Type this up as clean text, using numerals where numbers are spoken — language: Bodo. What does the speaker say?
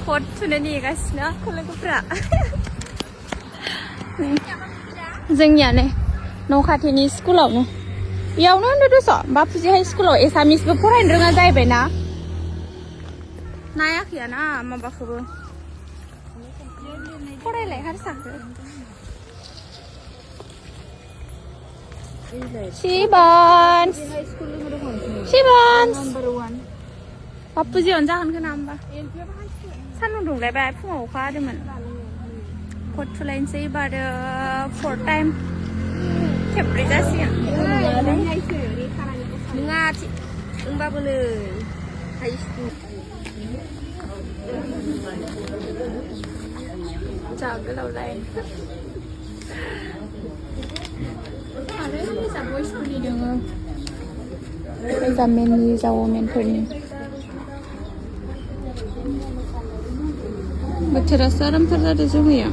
คตรทุนนี่กันนะคนละกุประजोंनियानो न' खाथिनि स्कुलावनो बेयावनो उन्दु दस' बापुजिहाय स्कुलाव एसामिसबो फरायनो रोङा जाहैबाय ना नायाखैयाना माबाखौबो फरायलाय हारसाखौ Shibans बापुजियावनो जागोन खोना होमबा सान्दुं दुंलायबाय फुङाव अखा हादोंमोन कट थुलायनोसै एबार 4 टाइम खेब्रै जासिगोन नङा होमबाबो नै हाइ स्कुल जा गोलावलाय आरो बिजाब बयसफोरनि दङो मेननि जावमेनफोरनि बोथोरासो आरामथार जादों जोंनिया